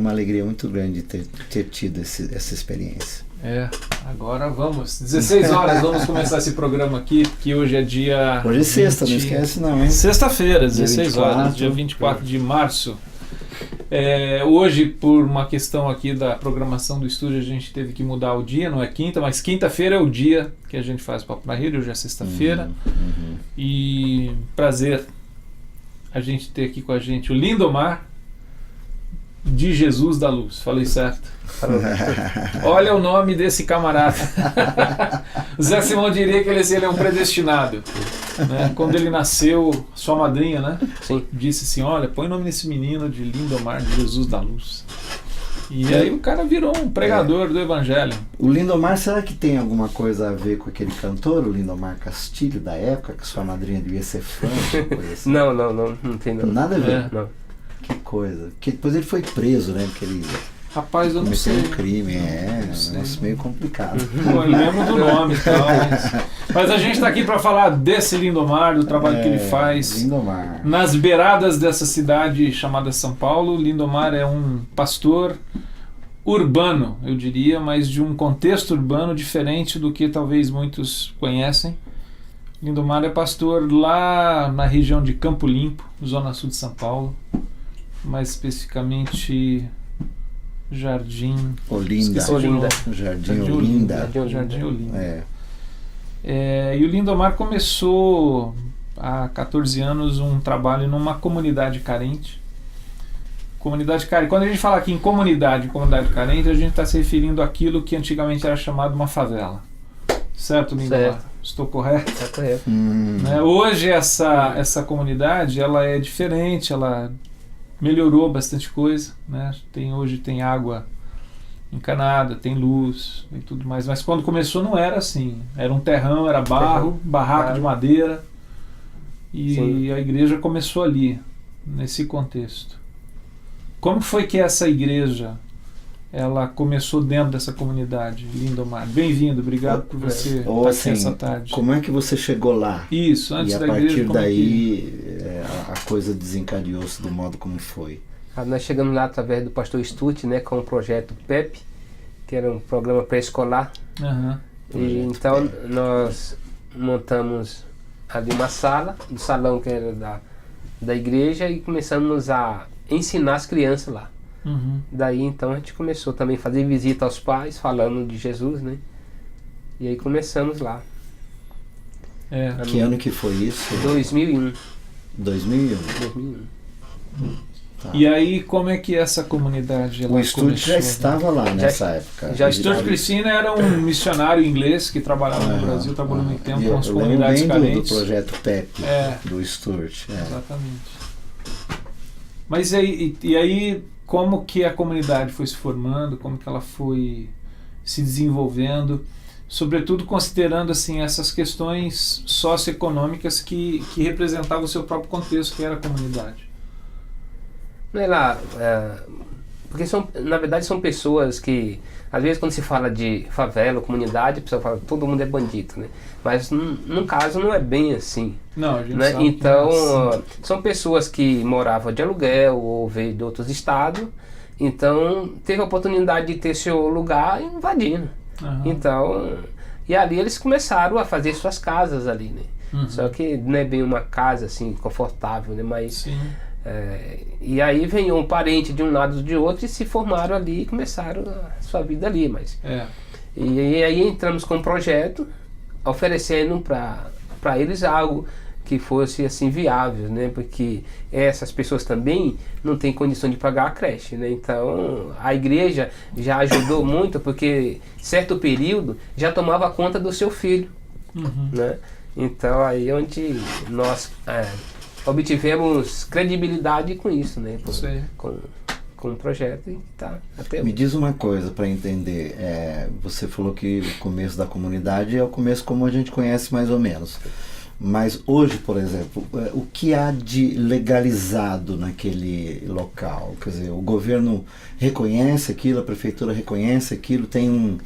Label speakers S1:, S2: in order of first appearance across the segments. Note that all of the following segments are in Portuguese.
S1: uma alegria muito grande ter tido essa experiência.
S2: Agora vamos, 16 horas, vamos começar esse programa aqui, que hoje é dia...
S1: Hoje é sexta, não esquece não, hein?
S2: Sexta-feira, 16
S1: dia 24,
S2: horas, dia 24 de março. Hoje, por uma questão aqui da programação do estúdio, a gente teve que mudar o dia, não é quinta, mas quinta-feira é o dia que a gente faz Papo na Rede, hoje é sexta-feira. E prazer a gente ter aqui com a gente o Lindomar de Jesus da Luz. Falei certo? Olha o nome desse camarada. O Zé Simão diria que ele é um predestinado, né? Quando ele nasceu, sua madrinha, né?
S3: Sim.
S2: Disse assim, olha, põe o nome desse menino de Lindomar de Jesus da Luz. E aí o cara virou um pregador do evangelho.
S1: O Lindomar, será que tem alguma coisa a ver com aquele cantor, o Lindomar Castilho, da época, que sua madrinha devia ser fã? Coisa assim?
S3: Não tem não.
S1: Nada a ver?
S3: Não.
S1: Que coisa. Porque depois ele foi preso, né? Porque ele
S2: Rapaz, eu não sei.
S1: cometeu um crime, um negócio meio complicado.
S2: Pô, eu lembro do nome e tal. Mas a gente está aqui para falar desse Lindomar, do trabalho que ele faz.
S1: Lindomar.
S2: Nas beiradas dessa cidade chamada São Paulo. Lindomar é um pastor urbano, eu diria, mas de um contexto urbano diferente do que talvez muitos conhecem. Lindomar é pastor lá na região de Campo Limpo, zona sul de São Paulo, mais especificamente Jardim
S1: Olinda. Jardim Olinda.
S2: Jardim Olinda. E o Lindomar começou há 14 anos um trabalho numa comunidade carente. Quando a gente fala aqui em comunidade carente, a gente está se referindo àquilo que antigamente era chamado uma favela. Certo, Lindomar?
S3: Certo.
S2: Estou correto?
S3: Tá correto.
S2: Hoje essa comunidade ela é diferente, ela melhorou bastante coisa, né? Hoje tem água encanada, tem luz e tudo mais, mas quando começou não era assim, era um terrão, era barro, barraco de madeira, e
S3: Sim.
S2: a igreja começou ali, nesse contexto. Como foi que essa igreja ela começou dentro dessa comunidade, Lindomar? Bem-vindo, obrigado por você estar aqui
S1: assim,
S2: essa tarde.
S1: Como é que você chegou lá?
S2: Isso, antes
S1: e a
S2: da igreja.
S1: partir daí a coisa desencadeou-se do modo como foi.
S3: Nós chegamos lá através do pastor Sturt, né, com o projeto PEP, que era um programa pré-escolar. E então nós montamos ali uma sala, um salão que era da igreja, e começamos a ensinar as crianças lá. Daí então a gente começou também a fazer visita aos pais, falando de Jesus, né? E aí começamos lá.
S1: Que ano que foi isso?
S3: 2001.
S1: 2001. Tá.
S2: E aí, como é que essa comunidade ela
S1: O estúdio já
S2: começou?
S1: estava lá nessa época.
S3: já
S2: Stuart Cristina era um missionário inglês que trabalhava no Brasil, trabalhou muito tempo com as
S1: eu
S2: comunidades
S1: lembro bem do
S2: carentes.
S1: projeto PEP, do Stuart.
S2: Exatamente. Mas e aí, como que a comunidade foi se formando, como que ela foi se desenvolvendo, sobretudo considerando assim essas questões socioeconômicas que representavam o seu próprio contexto, que era a comunidade?
S3: Não é lá, porque na verdade são pessoas que, às vezes quando se fala de favela ou comunidade, a pessoa fala que todo mundo é bandido, né? Mas no caso não é bem assim.
S2: Não, a gente
S3: né?
S2: sabe
S3: Então,
S2: que não é assim.
S3: são pessoas que moravam de aluguel ou veio de outros estados, então teve a oportunidade de ter seu lugar invadindo. Então, e ali eles começaram a fazer suas casas ali, né? Só que não é bem uma casa assim confortável, né? Mas
S2: Sim.
S3: e aí veio um parente de um lado ou de outro e se formaram ali e começaram a sua vida ali, mas e aí entramos com um projeto oferecendo para eles algo que fosse assim viável, né? Porque essas pessoas também não têm condição de pagar a creche, né? Então a igreja já ajudou muito, porque certo período já tomava conta do seu filho, né? Então aí onde nós obtivemos credibilidade com isso, né? Com o projeto e tá até hoje.
S1: Me diz uma coisa para entender. Você falou que o começo da comunidade é o começo como a gente conhece mais ou menos. Mas hoje, por exemplo, o que há de legalizado naquele local? Quer dizer, o governo reconhece aquilo, a prefeitura reconhece aquilo, tem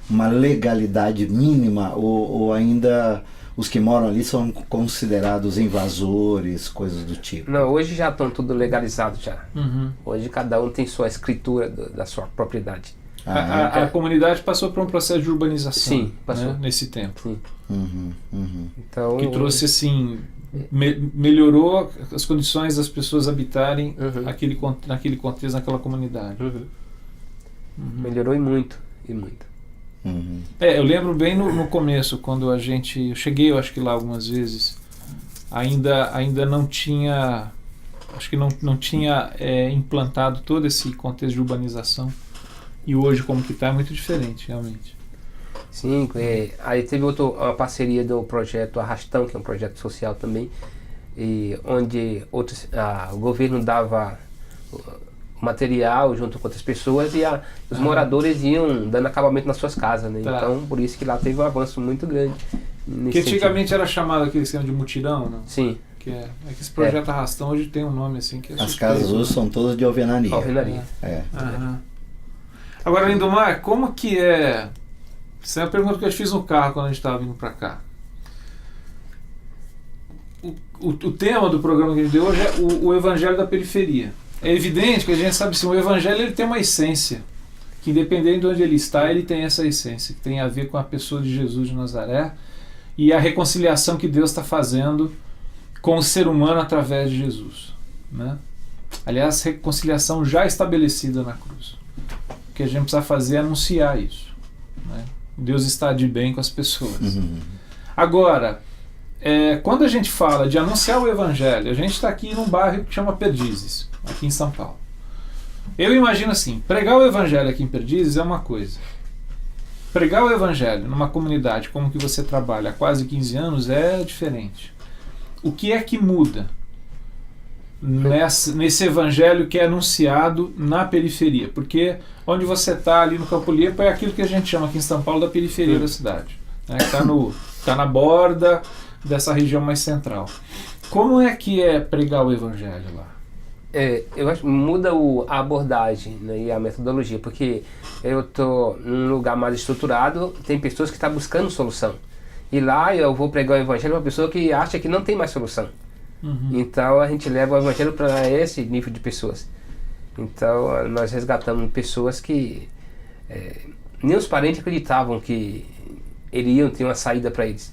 S1: uma legalidade mínima ou ainda os que moram ali são considerados invasores, coisas do tipo?
S3: Não, hoje já estão tudo legalizado já.
S2: Uhum.
S3: Hoje cada um tem sua escritura da sua propriedade.
S2: A comunidade passou por um processo de urbanização.
S3: Sim, passou.
S2: Né, nesse tempo.
S3: Sim.
S1: Então,
S2: que trouxe assim, melhorou as condições das pessoas habitarem naquele contexto, naquela comunidade.
S3: Melhorou e muito.
S2: Eu lembro bem no começo, quando eu cheguei, eu acho que lá algumas vezes, ainda não tinha, acho que não tinha implantado todo esse contexto de urbanização. E hoje, como que está, é muito diferente, realmente.
S3: Sim, aí teve uma parceria do projeto Arrastão, que é um projeto social também, e onde o governo dava material junto com outras pessoas e os moradores iam dando acabamento nas suas casas, né? Tá. Então, por isso que lá teve um avanço muito grande.
S2: Que antigamente era chamado aquele esquema de mutirão, não?
S3: Sim.
S2: Que esse projeto Arrastão hoje tem um nome assim que é
S1: as casas hoje são todas de alvenaria.
S2: Agora, Lindomar, como que é... Essa é uma pergunta que eu fiz no carro quando a gente estava vindo para cá. O tema do programa que a gente deu hoje é o Evangelho da Periferia. É evidente que a gente sabe que o Evangelho ele tem uma essência, que independente de onde ele está, ele tem essa essência, que tem a ver com a pessoa de Jesus de Nazaré e a reconciliação que Deus está fazendo com o ser humano através de Jesus. Né? Aliás, reconciliação já estabelecida na cruz. O que a gente precisa fazer é anunciar isso. Né? Deus está de bem com as pessoas. Agora, quando a gente fala de anunciar o Evangelho, a gente está aqui num bairro que chama Perdizes, aqui em São Paulo. Eu imagino assim, pregar o Evangelho aqui em Perdizes é uma coisa. Pregar o Evangelho numa comunidade como que você trabalha há quase 15 anos é diferente. O que é que muda nesse Evangelho que é anunciado na periferia? Porque onde você está ali no Campo Limpo é aquilo que a gente chama aqui em São Paulo da periferia da cidade. Né? Tá na borda dessa região mais central. Como é que é pregar o Evangelho lá?
S3: Eu acho que muda a abordagem, né, e a metodologia, porque eu estou num lugar mais estruturado, tem pessoas que estão buscando solução. E lá eu vou pregar o Evangelho para uma pessoa que acha que não tem mais solução. Então a gente leva o Evangelho para esse nível de pessoas. Então nós resgatamos pessoas que nem os parentes acreditavam que iriam ter uma saída para eles.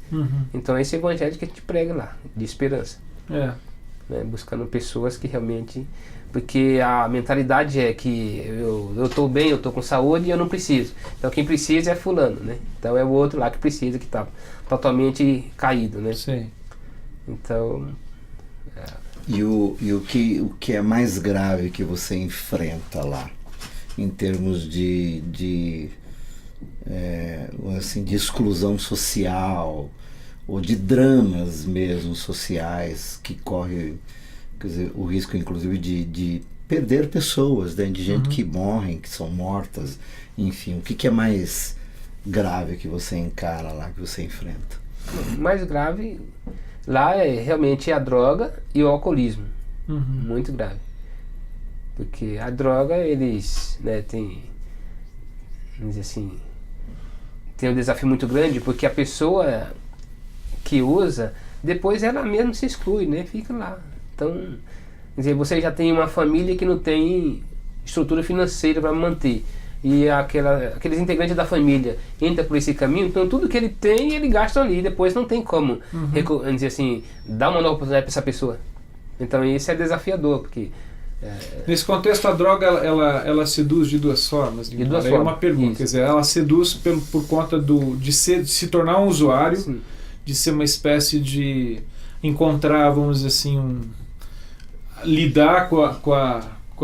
S3: Então esse Evangelho que a gente prega lá, de esperança. Né, buscando pessoas que realmente... Porque a mentalidade é que eu estou bem, eu estou com saúde e eu não preciso. Então quem precisa é fulano, né? Então é o outro lá que precisa, que está totalmente caído, né?
S2: Sim.
S3: Então...
S1: E o que é mais grave que você enfrenta lá, em termos de exclusão social, ou de dramas mesmo sociais, que corre, quer dizer, o risco inclusive de perder pessoas, né, de gente que morrem, que são mortas, enfim, o que é mais grave que você encara lá, que você enfrenta?
S3: O mais grave lá é realmente a droga e o alcoolismo. Muito grave. Porque a droga, eles, né, tem, vamos dizer assim, tem um desafio muito grande, porque a pessoa que usa, depois ela mesmo se exclui, né, fica lá. Então, quer dizer, você já tem uma família que não tem estrutura financeira para manter. E aqueles integrantes da família entram por esse caminho, então tudo que ele tem, ele gasta ali, depois não tem como, dizer assim, dar uma nova oportunidade para essa pessoa. Então isso é desafiador, porque...
S2: Nesse contexto, a droga, ela seduz de duas formas.
S3: De duas formas.
S2: É uma pergunta, quer dizer, ela seduz por conta de se tornar um usuário, sim, de ser uma espécie de encontrar, vamos dizer assim, lidar com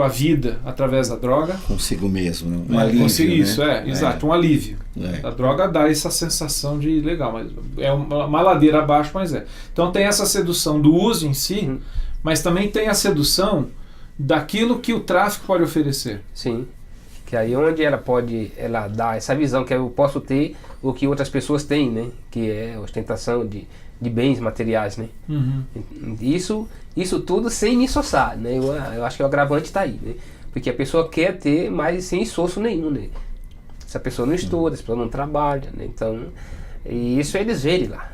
S2: a vida através da droga.
S1: Consigo mesmo, né? Um alívio,
S2: isso,
S1: né?
S2: Exato, um alívio. A droga dá essa sensação de legal, mas é uma ladeira abaixo, mas é. Então tem essa sedução do uso em si, mas também tem a sedução daquilo que o tráfico pode oferecer.
S3: Sim, que aí onde ela dá essa visão que eu posso ter o que outras pessoas têm, né? Que é a ostentação de bens materiais, né? Isso tudo sem insossar, né? Eu acho que o agravante está aí, né? Porque a pessoa quer ter, mas sem esforço nenhum, né? Se a pessoa não estuda, se a pessoa não trabalha, né? Então, e isso eles verem lá.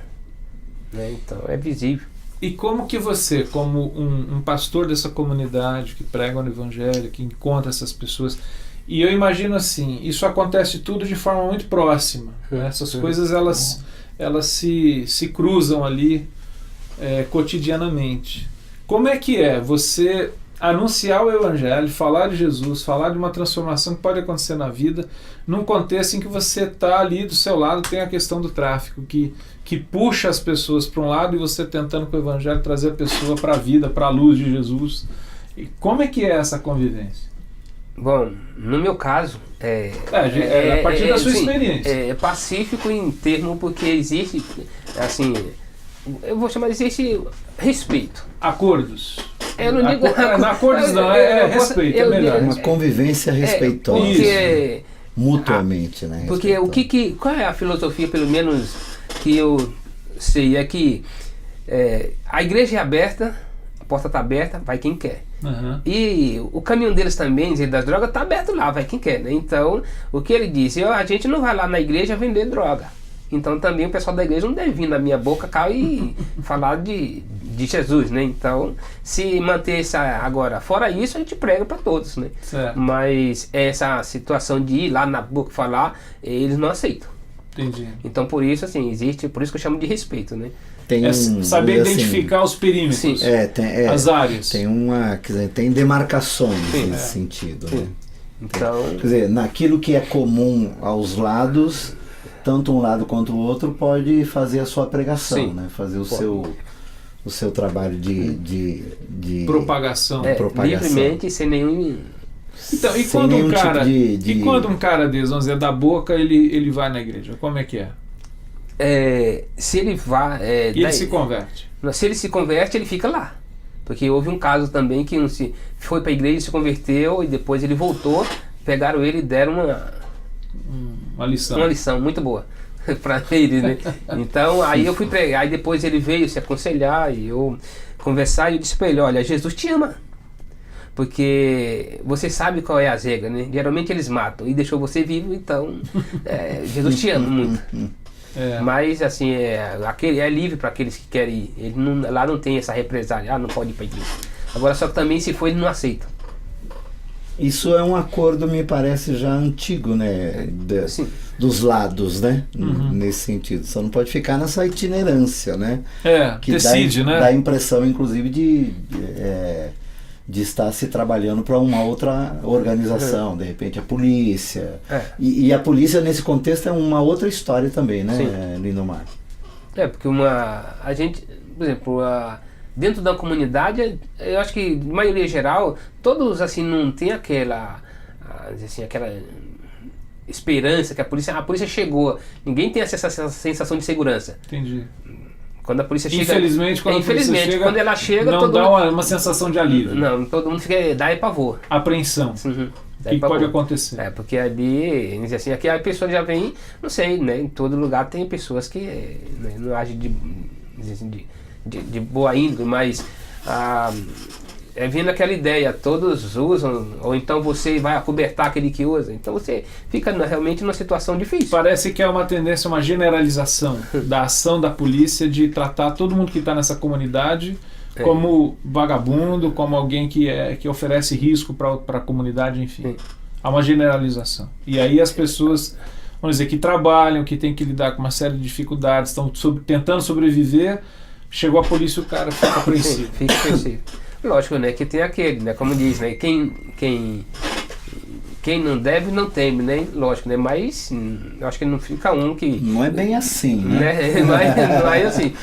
S3: né? Então é visível.
S2: E como que você, como um pastor dessa comunidade que prega no evangelho, que encontra essas pessoas, e eu imagino assim, isso acontece tudo de forma muito próxima, né? Essas coisas elas se cruzam ali cotidianamente. Como é que você anunciar o evangelho, falar de Jesus, falar de uma transformação que pode acontecer na vida, num contexto em que você está ali do seu lado, tem a questão do tráfico, que puxa as pessoas para um lado e você tentando com o evangelho trazer a pessoa para a vida, para a luz de Jesus. E como é que é essa convivência?
S3: Bom, no meu caso,
S2: a partir da sua experiência.
S3: É pacífico em termo, porque existe, assim, eu vou chamar, existe respeito.
S2: Acordos.
S3: Eu não digo
S2: acordos não, respeito, é melhor.
S1: Uma convivência respeitosa.
S3: Porque,
S1: mutuamente, né?
S3: Porque qual é a filosofia, pelo menos, que eu sei, é que a igreja é aberta, a porta está aberta, vai quem quer.
S2: Uhum.
S3: E o caminho deles também, das drogas, está aberto lá, vai quem quer, né? Então, o que ele disse, a gente não vai lá na igreja vender droga. Então também o pessoal da igreja não deve vir na minha boca cá e falar de Jesus, né? Então, se manter agora, fora isso, a gente prega para todos, né?
S2: Certo.
S3: Mas essa situação de ir lá na boca falar, eles não aceitam.
S2: Entendi.
S3: Então por isso, assim, por isso que eu chamo de respeito, né?
S2: Saber identificar os perímetros,
S3: sim.
S2: As áreas.
S1: Tem demarcações nesse sentido, né?
S3: Então,
S1: quer dizer, naquilo que é comum aos lados, tanto um lado quanto o outro pode fazer a sua pregação, né? Fazer o seu trabalho de
S2: propagação.
S3: Livremente, sem nenhum...
S2: Então, e quando um cara quando um cara desse, vamos dizer, da boca, ele vai na igreja, como é que é?
S3: Se ele vai...
S2: e ele se converte?
S3: Se ele se converte, ele fica lá. Porque houve um caso também que foi para a igreja, se converteu e depois ele voltou, pegaram ele e deram uma lição muito boa para ele, né? Então aí eu fui pregar, aí depois ele veio se aconselhar e eu conversar e eu disse para ele, olha, Jesus te ama, porque você sabe qual é a regra, né? Geralmente eles matam e deixou você vivo, então Jesus te ama muito. Mas assim, é livre para aqueles que querem ir. Lá não tem essa represália, não pode ir para a igreja. Agora só que também se for ele não aceita.
S1: Isso é um acordo, me parece, já antigo, né? Dos lados, né?
S2: Uhum.
S1: Nesse sentido. Só não pode ficar nessa itinerância, né?
S2: Que decide, né?
S1: Dá a impressão, inclusive, de estar se trabalhando para uma outra organização, de repente a polícia. E a polícia, nesse contexto, é uma outra história também, né, Lindomar?
S3: Porque a gente, por exemplo, dentro da comunidade, eu acho que, de maioria geral, todos assim não tem aquela esperança que a polícia chegou. Ninguém tem essa sensação de segurança.
S2: Entendi.
S3: Quando a polícia chega...
S2: Infelizmente,
S3: quando ela chega...
S2: Não dá uma sensação de alívio.
S3: Não, todo mundo dá pavor.
S2: Apreensão.
S3: Uhum.
S2: O que pode acontecer?
S3: Porque ali, assim, aqui a pessoa já vem, não sei, né? Em todo lugar tem pessoas que não agem de boa índole, mas vindo aquela ideia, todos usam, ou então você vai acobertar aquele que usa, então você fica realmente numa situação difícil.
S2: Parece que é uma tendência, uma generalização da ação da polícia de tratar todo mundo que está nessa comunidade como vagabundo, como alguém que oferece risco para a comunidade, enfim. Há uma generalização. E aí as pessoas, vamos dizer, que trabalham, que têm que lidar com uma série de dificuldades, estão tentando sobreviver, chegou a polícia e o cara fica apreensivo.
S3: Fica apreensivo. Lógico, né, que tem aquele, né, como diz, né, quem não deve não teme, né, lógico, né, mas acho que não fica um que...
S1: Não é bem assim, né?
S3: Mas assim,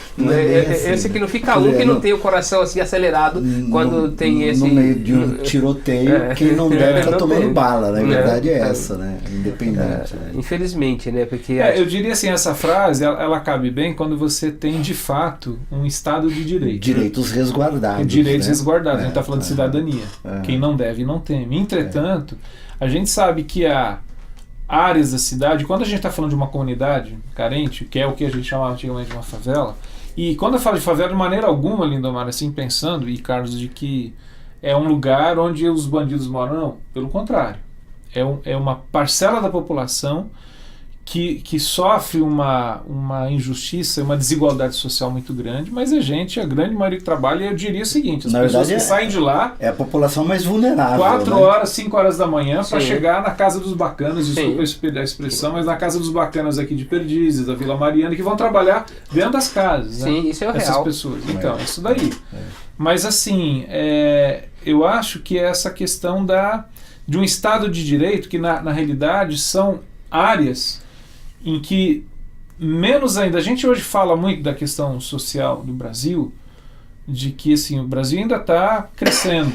S3: esse que não fica um que não tem o coração assim acelerado quando tem esse...
S1: No meio de um tiroteio, quem não deve estar tomando bala, na verdade é essa, né, independente.
S3: Infelizmente, né, porque...
S2: eu diria assim, essa frase, ela cabe bem quando você tem, de fato, um Estado de direito.
S1: Direitos resguardados.
S2: Direitos resguardados, a gente está falando de cidadania. Quem não deve, não teme. Entretanto, a gente sabe que há áreas da cidade, quando a gente está falando de uma comunidade carente, que é o que a gente chamava antigamente de uma favela, e quando eu falo de favela, de maneira alguma, Lindomar, assim, pensando, e Carlos, de que é um lugar onde os bandidos moram, não, pelo contrário. É uma parcela da população que sofre uma injustiça, uma desigualdade social muito grande, mas a grande maioria que trabalha, eu diria o seguinte, as
S1: Na
S2: pessoas
S1: verdade,
S2: que saem de lá
S1: é a população mais vulnerável.
S2: 4
S1: né?
S2: horas, 5 horas da manhã para
S3: Sim.
S2: chegar na casa dos bacanas,
S3: Sim.
S2: desculpa a expressão, mas na casa dos bacanas aqui de Perdizes, da Vila Mariana, que vão trabalhar dentro das casas.
S3: Sim,
S2: né?
S3: isso é o
S2: Essas
S3: real.
S2: pessoas. Então, isso daí. Mas assim, eu acho que é essa questão de um Estado de Direito, que na realidade são áreas em que, menos ainda, a gente hoje fala muito da questão social do Brasil, de que assim, o Brasil ainda está crescendo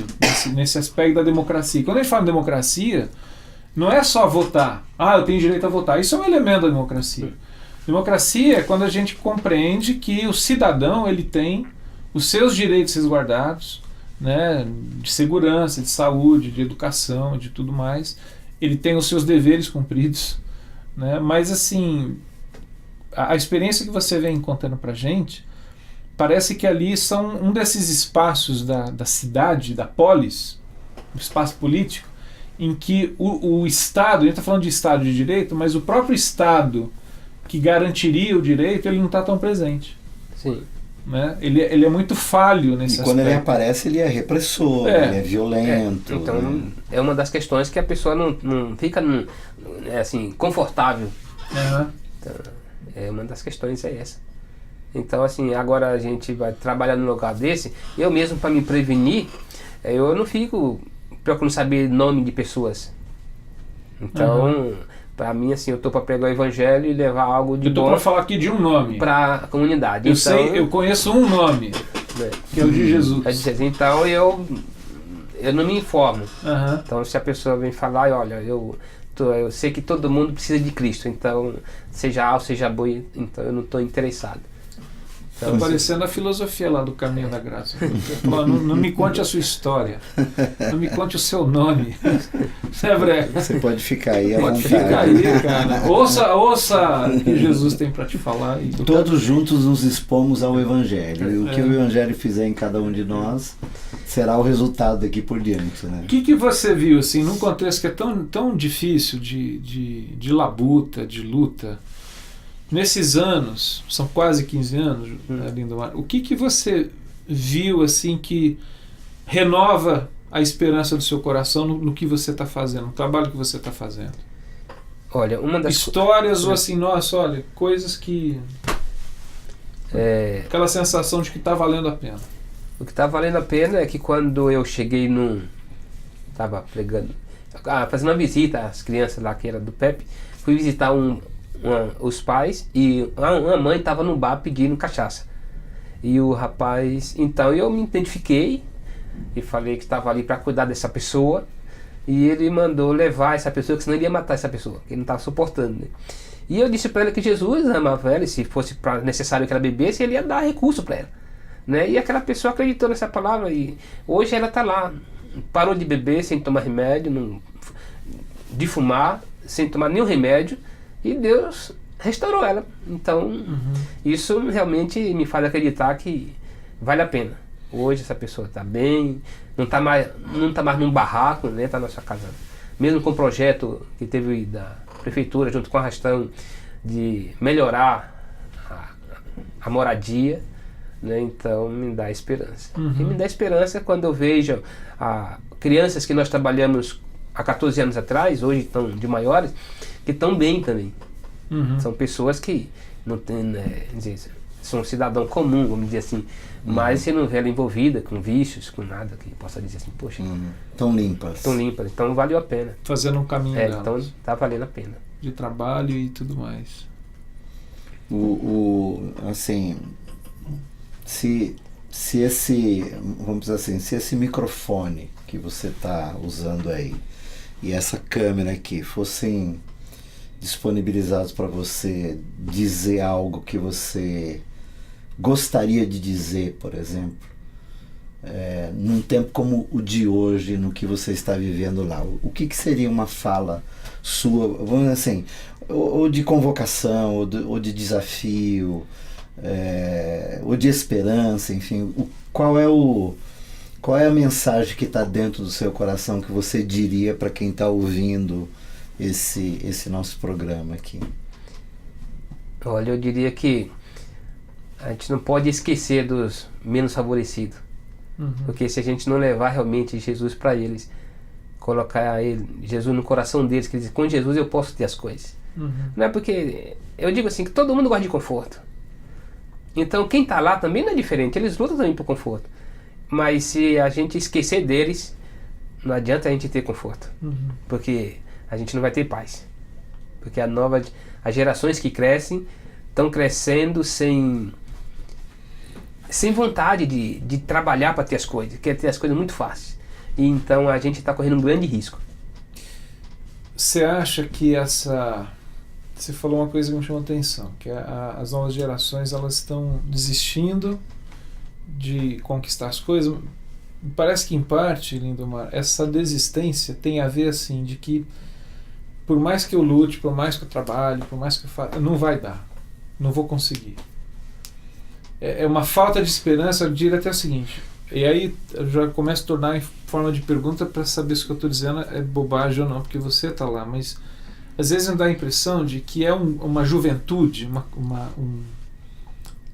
S2: nesse aspecto da democracia. Quando a gente fala em democracia, não é só votar. Eu tenho direito a votar. Isso é um elemento da democracia. Democracia é quando a gente compreende que o cidadão ele tem os seus direitos resguardados, né, de segurança, de saúde, de educação, de tudo mais. Ele tem os seus deveres cumpridos, né? Mas assim, a experiência que você vem contando pra gente, parece que ali são um desses espaços da cidade, da polis, o espaço político, em que o Estado, a gente está falando de Estado de Direito, mas o próprio Estado que garantiria o direito, ele não está tão presente.
S3: Sim.
S1: né?
S2: Ele é muito falho nesse aspecto.
S1: E quando ele aparece, ele é repressor, ele é violento.
S3: Então,
S1: né?
S3: é uma das questões que a pessoa não fica assim, confortável.
S2: Uhum.
S3: Então, é uma das questões é essa. Então, assim, agora a gente vai trabalhar num lugar desse, eu mesmo, para me prevenir, eu não fico procurando saber nome de pessoas. Então, para mim, assim, eu tô para pregar o evangelho e levar algo de
S2: eu tô
S3: bom
S2: para falar aqui de um nome
S3: para a comunidade.
S2: Eu
S3: então,
S2: sei, eu conheço um nome, que é o de Jesus.
S3: Então eu não me informo.
S2: Uhum.
S3: Então, se a pessoa vem falar, olha, eu sei que todo mundo precisa de Cristo, então seja A ou seja boi, então eu não estou interessado.
S2: Está parecendo a filosofia lá do Caminho da Graça. Não me conte a sua história. Não me conte o seu nome.
S1: Você pode ficar aí à
S2: Pode
S1: vontade.
S2: ficar aí, cara. Ouça o que Jesus tem para te falar.
S1: Todos juntos nos expomos ao Evangelho. E o que o Evangelho fizer em cada um de nós será o resultado daqui por diante. Né?
S2: O que você viu, assim, num contexto que é tão difícil de labuta, de luta, nesses anos, são quase 15 anos, Lindomar, o que você viu assim que renova a esperança do seu coração no que você está fazendo, no trabalho que você está fazendo?
S3: Olha, uma das
S2: histórias ou assim, nossa, olha, coisas que... aquela sensação de que está valendo a pena.
S3: O que está valendo a pena é que quando eu cheguei estava pregando, fazendo uma visita às crianças lá que era do PEP, fui visitar os pais e uma mãe estava no bar pedindo cachaça. E o rapaz, então eu me identifiquei e falei que estava ali para cuidar dessa pessoa, e ele mandou levar essa pessoa, que senão ele ia matar essa pessoa, que ele não estava suportando, né? E eu disse para ela que Jesus amava ela, e se fosse necessário que ela bebesse, ele ia dar recurso para ela, né? E aquela pessoa acreditou nessa palavra, e hoje ela está lá, parou de beber sem tomar remédio, de fumar sem tomar nenhum remédio, e Deus restaurou ela. Então, isso realmente me faz acreditar que vale a pena. Hoje essa pessoa está bem, não está mais num barraco, né? Está na sua casa. Mesmo com o projeto que teve da prefeitura, junto com a Arrastão, de melhorar a moradia, né? Então me dá esperança. E me dá esperança quando eu vejo crianças que nós trabalhamos há 14 anos atrás, hoje estão de maiores, que estão bem também. São pessoas que não têm, são um cidadão comum, vamos dizer assim, mas você não vê ela envolvida com vícios, com nada que possa dizer assim, poxa,
S1: tão limpas,
S3: então valeu a pena.
S2: Fazendo um caminho delas.
S3: Então está valendo a pena.
S2: De trabalho e tudo mais.
S1: Assim, se esse, vamos dizer assim, se esse microfone que você está usando aí e essa câmera aqui fossem disponibilizados para você dizer algo que você gostaria de dizer, por exemplo, num tempo como o de hoje, no que você está vivendo lá, o que seria uma fala sua, vamos dizer assim, ou de convocação, ou de desafio, ou de esperança, enfim, qual é a mensagem que está dentro do seu coração que você diria para quem está ouvindo esse nosso programa aqui?
S3: Olha, eu diria que a gente não pode esquecer dos menos favorecidos. Porque se a gente não levar realmente Jesus para eles, colocar Jesus no coração deles, que eles dizem, com Jesus eu posso ter as coisas. Não é porque, eu digo assim, que todo mundo gosta de conforto. Então quem está lá também não é diferente, eles lutam também por conforto. Mas se a gente esquecer deles, não adianta a gente ter conforto. Porque a gente não vai ter paz. Porque as gerações que crescem estão crescendo sem vontade de trabalhar para ter as coisas, quer ter as coisas muito fáceis. E então a gente está correndo um grande risco.
S2: Você acha que você falou uma coisa que me chamou a atenção, que as novas gerações elas estão desistindo de conquistar as coisas. Parece que em parte, Lindomar, essa desistência tem a ver assim, de que por mais que eu lute, por mais que eu trabalhe, por mais que eu faça, não vai dar, não vou conseguir. É uma falta de esperança. Eu diria até o seguinte, e aí eu já começo a tornar em forma de pergunta para saber se o que eu estou dizendo é bobagem ou não, porque você está lá, mas às vezes me dá a impressão de que é uma juventude,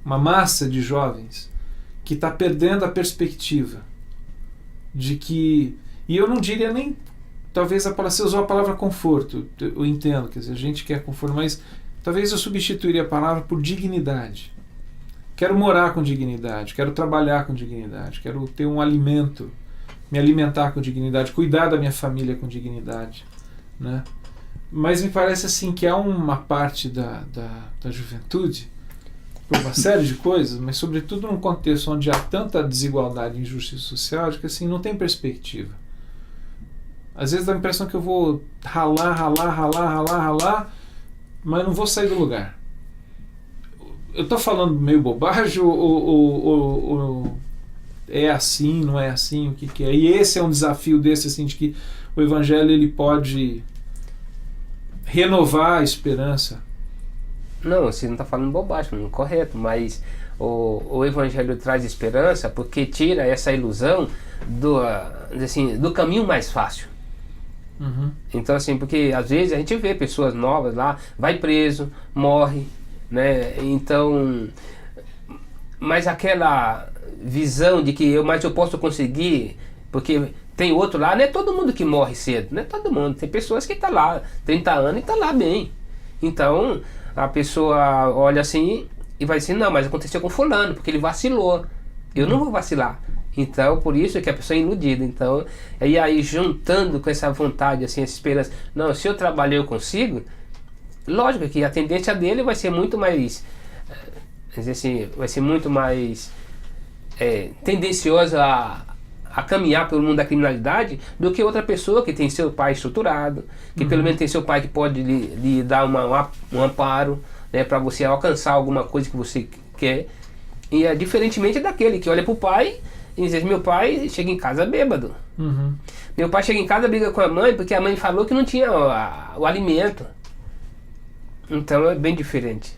S2: uma massa de jovens que está perdendo a perspectiva de que, e eu não diria nem, talvez você usou a palavra conforto, eu entendo, quer dizer, a gente quer conforto, mas talvez eu substituiria a palavra por dignidade. Quero morar com dignidade, quero trabalhar com dignidade, quero ter um alimento, me alimentar com dignidade, cuidar da minha família com dignidade, né? Mas me parece assim que há uma parte da juventude, por uma série de coisas, mas sobretudo num contexto onde há tanta desigualdade e injustiça social, de que assim, não tem perspectiva. Às vezes dá a impressão que eu vou ralar, mas não vou sair do lugar. Eu estou falando meio bobagem ou é assim, não é assim, o que é? E esse é um desafio desse, assim, de que o Evangelho ele pode renovar a esperança.
S3: Não, você não está falando bobagem, não é correto, mas o Evangelho traz esperança porque tira essa ilusão do caminho mais fácil. Então assim, porque às vezes a gente vê pessoas novas lá, vai preso, morre, né? Então, mas aquela visão de que eu posso conseguir, porque tem outro lá, não é todo mundo que morre cedo, não é todo mundo, tem pessoas que estão lá 30 anos e estão lá bem. Então a pessoa olha assim e vai dizer, não, mas aconteceu com fulano, porque ele vacilou, eu não vou vacilar. Então por isso que a pessoa é iludida. Então, e aí juntando com essa vontade, assim, essa esperança, não, se eu trabalhar eu consigo. Lógico que a tendência dele vai ser muito mais, tendenciosa a caminhar pelo mundo da criminalidade do que outra pessoa que tem seu pai estruturado, que pelo menos tem seu pai que pode lhe dar um amparo, né, para você alcançar alguma coisa que você quer. E é diferentemente daquele que olha para o pai e diz, meu pai chega em casa bêbado. Meu pai chega em casa, briga com a mãe porque a mãe falou que não tinha o alimento. Então é bem diferente.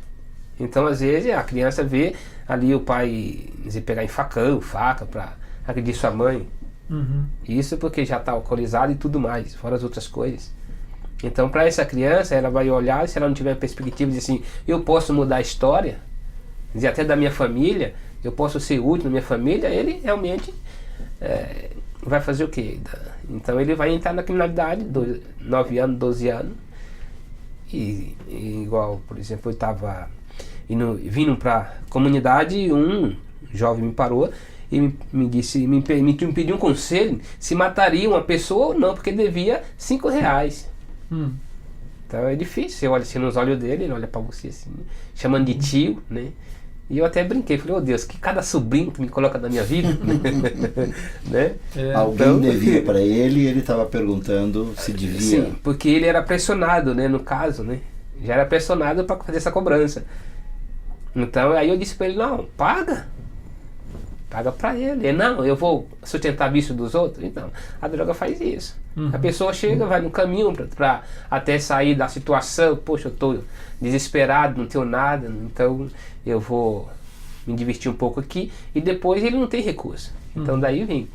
S3: Então às vezes a criança vê ali o pai pegar em faca para agredir sua mãe. Isso porque já está alcoolizado e tudo mais, fora as outras coisas. Então para essa criança, ela vai olhar, se ela não tiver perspectiva de assim, eu posso mudar a história, dizer até da minha família, eu posso ser útil na minha família, ele realmente vai fazer o quê? Então ele vai entrar na criminalidade, 9 anos, 12 anos. E igual, por exemplo, eu estava vindo para a comunidade e um jovem me parou e me pediu um conselho se mataria uma pessoa ou não, porque devia R$5. Então é difícil, você olha assim nos olhos dele, ele olha para você assim, chamando de tio, né? E eu até brinquei, falei, oh Deus, que cada sobrinho que me coloca na minha vida, né?
S1: Alguém devia para ele e ele estava perguntando se devia.
S3: Sim, porque ele era pressionado, né, no caso, né? Já era pressionado para fazer essa cobrança. Então aí eu disse para ele, não, paga para ele. Ele, não, eu vou sustentar vício dos outros. Então, a droga faz isso. A pessoa chega, vai no caminho para até sair da situação, poxa, eu estou desesperado, não tenho nada, então eu vou me divertir um pouco aqui, e depois ele não tem recurso. Então daí vem.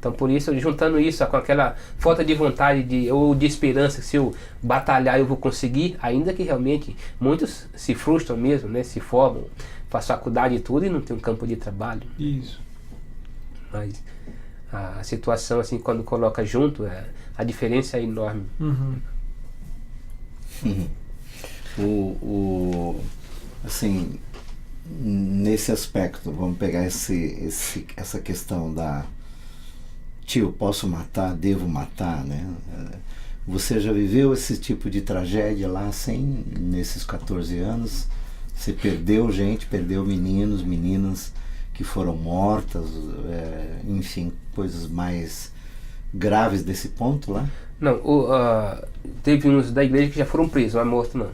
S3: Então, por isso, juntando isso com aquela falta de vontade ou de esperança, que se eu batalhar eu vou conseguir, ainda que realmente muitos se frustram mesmo, né? Se formam, fazem faculdade e tudo e não tem um campo de trabalho.
S2: Isso.
S3: Mas a situação, assim, quando coloca junto, a diferença é enorme.
S1: Assim, nesse aspecto, vamos pegar essa questão da tio, posso matar, devo matar, né? Você já viveu esse tipo de tragédia lá, assim, nesses 14 anos? Você perdeu gente, perdeu meninos, meninas que foram mortas, enfim, coisas mais graves desse ponto lá?
S3: Não, teve uns da igreja que já foram presos, mas morto não.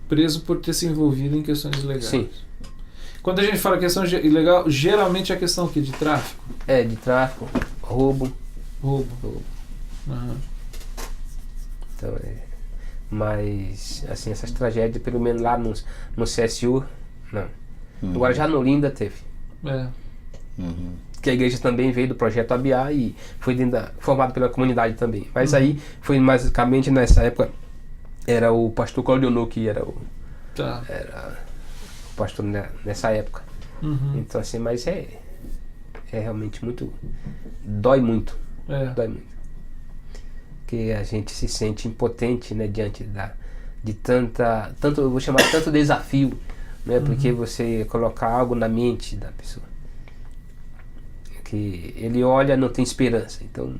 S2: Preso por ter se envolvido em questões ilegais.
S3: Sim.
S2: Quando a gente fala questão ilegal, geralmente é a questão aqui de tráfico?
S3: De tráfico, roubo. Então, mas, assim, essas tragédias, pelo menos lá no CSU, não. Agora já no Olinda teve. Que a igreja também veio do projeto ABA e foi formado pela comunidade também. Mas aí foi basicamente nessa época, era o pastor Claudio que era o pastor nessa época. Então, assim, mas é realmente muito, dói muito. Dói muito. Porque a gente se sente impotente, né, diante de tanto, eu vou chamar tanto desafio, né, porque você colocar algo na mente da pessoa que ele olha, não tem esperança. Então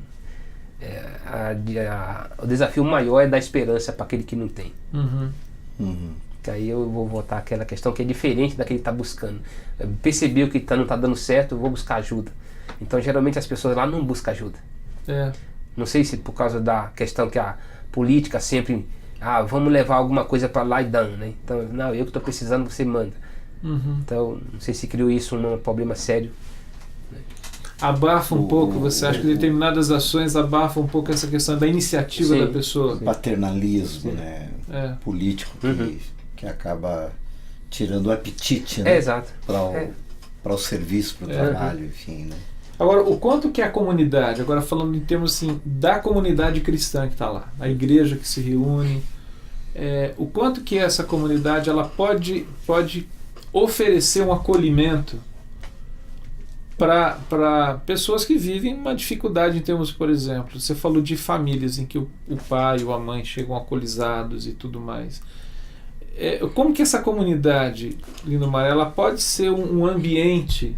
S3: o desafio maior é dar esperança para aquele que não tem. Que aí eu vou voltar àquela questão que é diferente da que ele está buscando. Percebeu que não está dando certo, eu vou buscar ajuda. Então geralmente as pessoas lá não buscam ajuda. Não sei se por causa da questão que a política sempre, vamos levar alguma coisa para lá e dão, né? Então, não, eu que estou precisando, você manda. Então, não sei se criou isso um problema sério.
S2: Abafa um pouco, você acha que determinadas ações abafam um pouco essa questão da iniciativa da pessoa?
S1: O paternalismo, né, político que acaba tirando o apetite, né,
S3: exato.
S1: para o serviço, para o trabalho, enfim, né.
S2: Agora, o quanto que a comunidade, agora falando em termos assim, da comunidade cristã que está lá, a igreja que se reúne, o quanto que essa comunidade ela pode oferecer um acolhimento para pessoas que vivem uma dificuldade em termos, por exemplo, você falou de famílias em que o pai ou a mãe chegam alcoolizados e tudo mais. Como que essa comunidade, Lindomar, ela pode ser um ambiente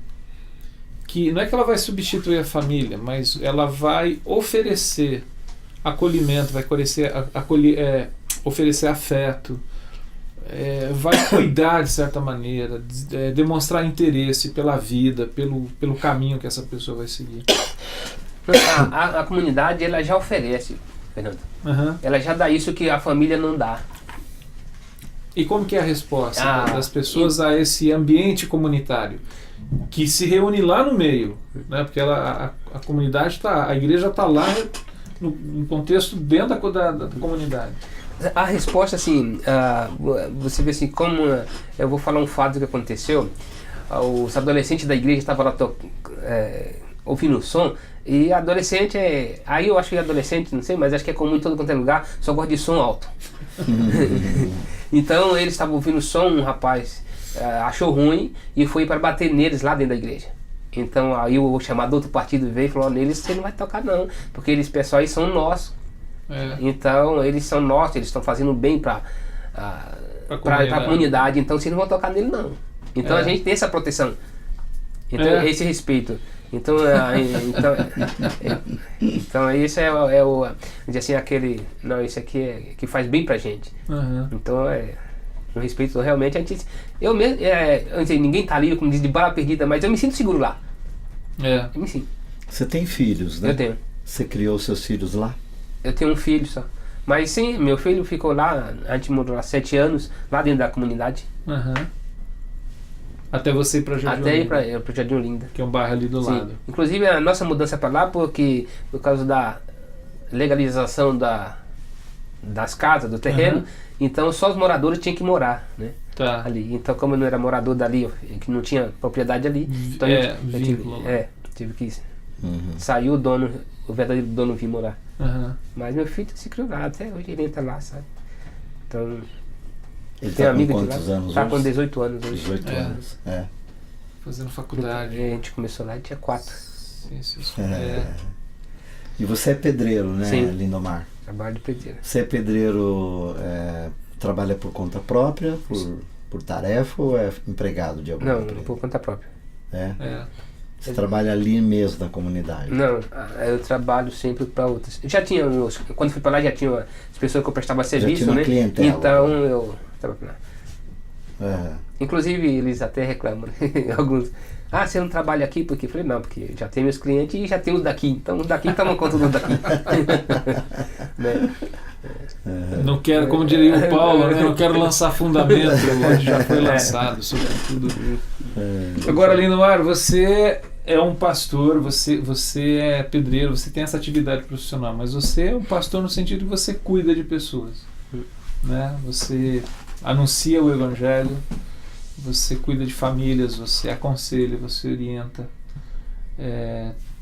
S2: que não é que ela vai substituir a família, mas ela vai oferecer acolhimento, vai oferecer afeto, vai cuidar de certa maneira, demonstrar interesse pela vida, pelo caminho que essa pessoa vai seguir.
S3: A comunidade ela já oferece, Fernando. Ela já dá isso que a família não dá.
S2: E como que é a resposta das pessoas a esse ambiente comunitário? Que se reúne lá no meio, né? Porque a comunidade a igreja está lá no contexto dentro da comunidade.
S3: A resposta, assim, você vê assim, como eu vou falar um fato que aconteceu. Os adolescentes da igreja estavam lá ouvindo o som, e adolescente aí eu acho que adolescente, não sei, mas acho que é comum em todo quanto é lugar, só gosta de som alto. Então eles estavam ouvindo o som, um rapaz achou ruim e foi para bater neles lá dentro da igreja. Então aí o chamado outro partido veio e falou: neles você não vai tocar não, porque eles pessoal aí são nossos. Então eles são nossos, eles estão fazendo bem para a comunidade, então vocês não vão tocar nele não. Então a gente tem essa proteção, então esse respeito. Então esse é o assim, aquele, não, isso aqui que faz bem pra gente. Então no respeito realmente a gente, eu mesmo, ninguém tá ali, como diz, de bala perdida, mas eu me sinto seguro lá. Eu me sinto.
S1: Você tem filhos, né?
S3: Eu tenho.
S1: Você criou seus filhos lá?
S3: Eu tenho um filho só. Mas sim, meu filho ficou lá, a gente morou lá 7 anos, lá dentro da comunidade.
S2: Até você ir para Jardim Olinda.
S3: Até ir para Jardim Olinda.
S2: Que é um bairro ali do lado.
S3: Inclusive a nossa mudança para lá, por causa da legalização das casas, do terreno, então só os moradores tinham que morar, né?
S2: Tá.
S3: Ali. Então, como eu não era morador dali, que não tinha propriedade ali, então tive que sair o verdadeiro dono vir morar. Mas meu filho se criou lá, até hoje ele entra lá, sabe? Então,
S1: ele
S3: tem
S1: tá
S3: amigo
S1: com
S3: de
S1: quantos
S3: lá,
S1: anos
S3: tá
S1: hoje?
S3: com 18 anos hoje.
S1: 18 anos,
S2: Fazendo faculdade.
S3: A gente começou lá e tinha 4.
S1: E você é pedreiro, né,
S3: Sim.
S1: Lindomar?
S3: Trabalho de pedreiro.
S1: Você é pedreiro, trabalha por conta própria, por tarefa, ou é empregado de alguma empresa?
S3: Não, por conta própria.
S1: Você trabalha ali mesmo na comunidade?
S3: Não, eu trabalho sempre para outras. Já tinha, quando fui para lá já tinha as pessoas que eu prestava serviço,
S1: tinha uma
S3: né?
S1: clientela.
S3: Então eu estava lá.
S1: É.
S3: Inclusive eles até reclamam, né? Alguns. Ah, você não trabalha aqui? Porque eu falei, não, porque já tem meus clientes e já tem os daqui. Então os daqui tomam conta dos daqui. Né?
S2: Não quero, como diria o Paulo, né? Não quero lançar fundamento, hoje já foi lançado sobre tudo. Agora, Lindomar, você é um pastor, você é pedreiro, você tem essa atividade profissional, mas você é um pastor no sentido que você cuida de pessoas, né? Você anuncia o evangelho, você cuida de famílias, você aconselha, você orienta.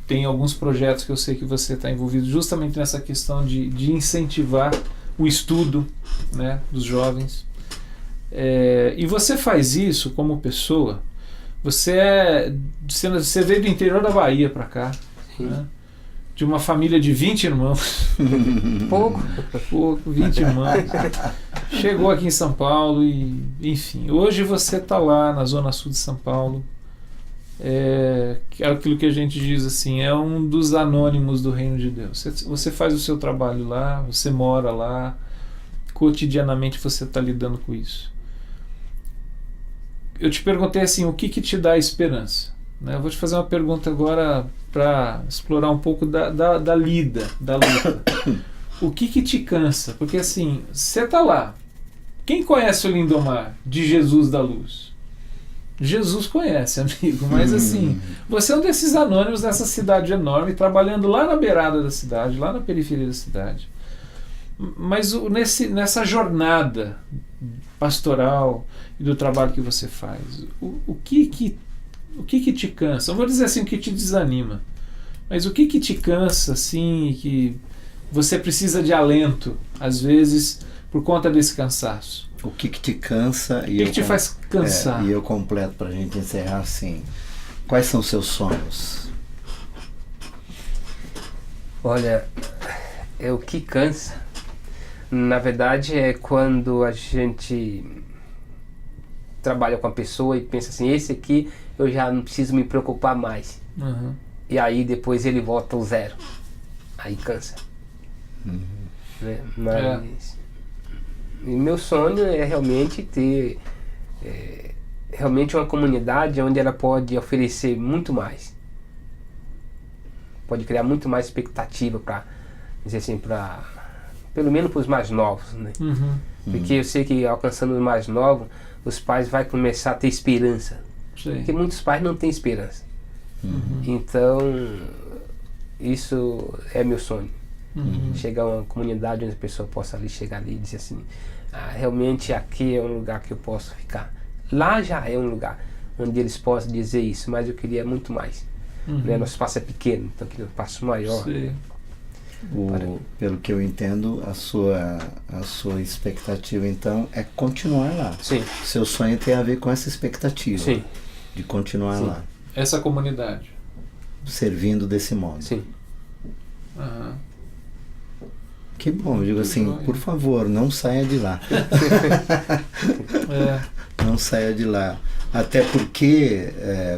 S2: Tem alguns projetos que eu sei que você está envolvido justamente nessa questão de incentivar o estudo, né, dos jovens. E você faz isso como pessoa. Você veio do interior da Bahia para cá, né, de uma família de 20 irmãos. Pouco, 20 irmãos. Chegou aqui em São Paulo e, enfim, hoje você está lá na Zona Sul de São Paulo. É aquilo que a gente diz assim, é um dos anônimos do reino de Deus. Você faz o seu trabalho lá, você mora lá, cotidianamente você está lidando com isso. Eu te perguntei assim, o que te dá esperança? Né? Eu vou te fazer uma pergunta agora para explorar um pouco da lida, da luta. O que te cansa? Porque assim, você está lá. Quem conhece o Lindomar de Jesus da Luz? Jesus conhece, amigo, mas assim, você é um desses anônimos nessa cidade enorme, trabalhando lá na beirada da cidade, lá na periferia da cidade. Mas nessa jornada pastoral e do trabalho que você faz, o que te cansa? Não vou dizer assim o que te desanima, mas o que te cansa, assim, que você precisa de alento, às vezes, por conta desse cansaço? O
S1: que te cansa
S2: e o que te faz cansar?
S1: E eu completo para a gente encerrar assim. Quais são os seus sonhos?
S3: Olha, o que cansa, na verdade, é quando a gente trabalha com a pessoa e pensa assim, esse aqui eu já não preciso me preocupar mais. E aí depois ele volta ao zero. Aí cansa. Né? Mas e meu sonho é realmente ter realmente uma comunidade onde ela pode oferecer muito mais, pode criar muito mais expectativa para dizer assim, para pelo menos para os mais novos, né? Porque eu sei que alcançando os mais novos, os pais vão começar a ter esperança. Sim. Porque muitos pais não têm esperança. Então isso é meu sonho. Chegar a uma comunidade onde a pessoa possa ali chegar ali e dizer assim, realmente aqui é um lugar que eu posso ficar. Lá já é um lugar onde eles possam dizer isso, mas eu queria muito mais. Né? Nosso espaço é pequeno, então eu queria um espaço maior.
S1: Pelo que eu entendo, a sua expectativa então é continuar lá.
S3: Sim.
S1: Seu sonho tem a ver com essa expectativa.
S3: Sim.
S1: De continuar lá.
S2: Essa comunidade.
S1: Servindo desse modo.
S3: Sim.
S1: Que bom, eu digo assim, por favor, não saia de lá. Não saia de lá. Até porque,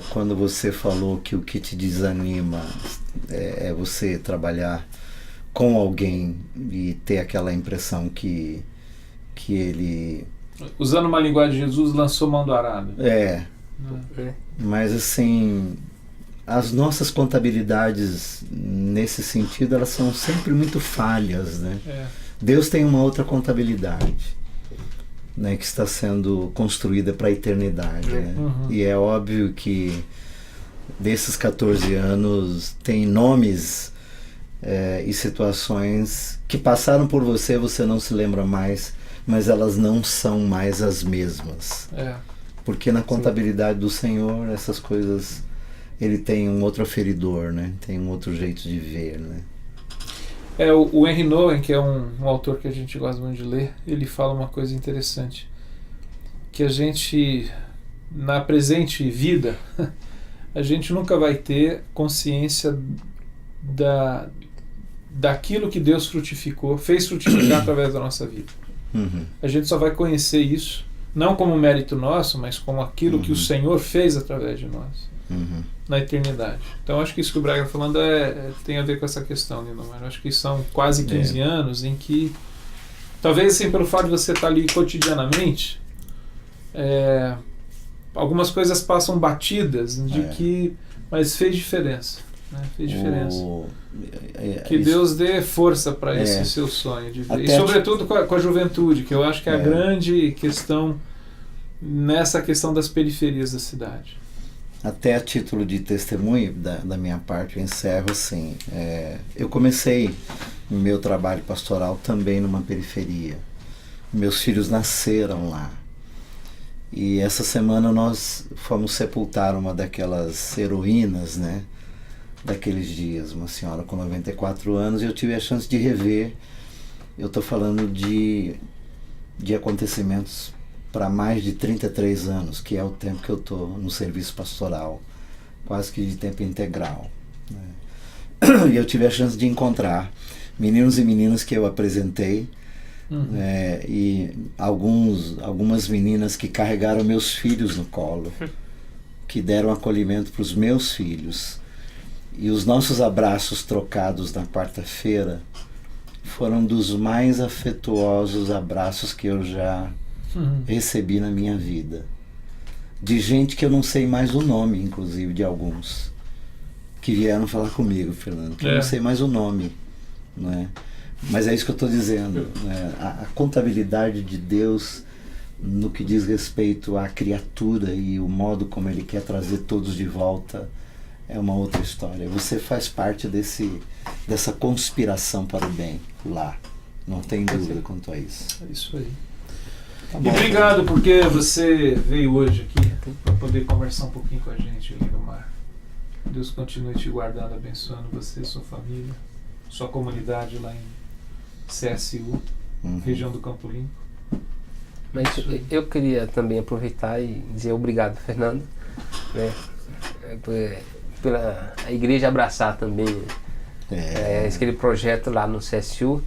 S1: quando você falou que o que te desanima é você trabalhar com alguém e ter aquela impressão que ele...
S2: Usando uma linguagem de Jesus, lançou mão do arado.
S1: Mas assim... As nossas contabilidades, nesse sentido, elas são sempre muito falhas, né? Deus tem uma outra contabilidade, né, que está sendo construída para a eternidade, né? E é óbvio que desses 14 anos tem nomes e situações que passaram por você, você não se lembra mais, mas elas não são mais as mesmas. Porque na contabilidade do Senhor, essas coisas, ele tem um outro aferidor, né? Tem um outro jeito de ver, né?
S2: O Henry Nouwen, que é um autor que a gente gosta muito de ler, ele fala uma coisa interessante, que a gente, na presente vida, a gente nunca vai ter consciência daquilo que Deus fez frutificar através da nossa vida. A gente só vai conhecer isso, não como mérito nosso, mas como aquilo que o Senhor fez através de nós, na eternidade. Então acho que isso que o Braga está falando tem a ver com essa questão, Lindomar. Acho que são quase 15 anos em que, talvez assim, pelo fato de você estar ali cotidianamente, algumas coisas passam batidas, mas fez diferença. Né? Fez diferença. Que Deus dê força para esse seu sonho de ver. E sobretudo com a juventude, que eu acho que é a grande questão nessa questão das periferias da cidade.
S1: Até a título de testemunho da minha parte, eu encerro assim. Eu comecei o meu trabalho pastoral também numa periferia. Meus filhos nasceram lá. E essa semana nós fomos sepultar uma daquelas heroínas, né, daqueles dias, uma senhora com 94 anos, e eu tive a chance de rever. Eu estou falando de acontecimentos para mais de 33 anos, que é o tempo que eu estou no serviço pastoral, quase que de tempo integral, né? E eu tive a chance de encontrar meninos e meninas que eu apresentei, e algumas meninas que carregaram meus filhos no colo, que deram acolhimento para os meus filhos. E os nossos abraços trocados na quarta-feira foram dos mais afetuosos abraços que eu já recebi na minha vida. De gente que eu não sei mais o nome, inclusive, de alguns. Que vieram falar comigo, Fernando. Que eu não sei mais o nome. Né? Mas é isso que eu estou dizendo. Né? A contabilidade de Deus no que diz respeito à criatura e o modo como Ele quer trazer todos de volta é uma outra história. Você faz parte dessa conspiração para o bem lá. Não tem dúvida quanto a isso.
S2: É isso aí. Tá bom, e obrigado porque você veio hoje aqui para poder conversar um pouquinho com a gente, Lindomar. Deus continue te guardando, abençoando você, sua família, sua comunidade lá em CSU, região do Campo Limpo.
S3: Mas eu queria também aproveitar e dizer obrigado, Fernando, né, pela a igreja abraçar também aquele projeto lá no CSU,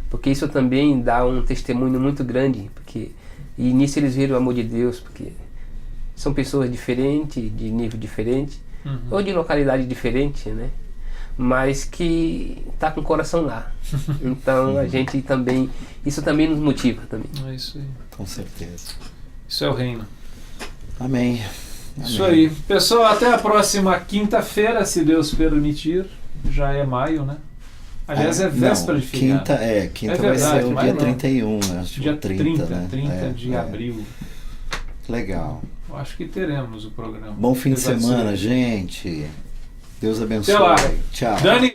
S3: porque isso também dá um testemunho muito grande, e nisso eles viram o amor de Deus, porque são pessoas diferentes, de nível diferente, ou de localidade diferente, né? Mas que tá com o coração lá. Então a gente também, isso também nos motiva também.
S2: É isso aí.
S1: Com certeza.
S2: Isso é o reino.
S1: Amém.
S2: Isso aí. Pessoal, até a próxima quinta-feira, se Deus permitir. Já é maio, né? Aliás, é véspera de feriado.
S1: Quinta vai ser o dia 31, né? Acho
S2: dia 30,
S1: né?
S2: 30 de abril.
S1: Legal.
S2: Eu acho que teremos o programa.
S1: Bom fim de semana, gente. Deus abençoe.
S2: Até lá.
S1: Tchau.
S2: Dani.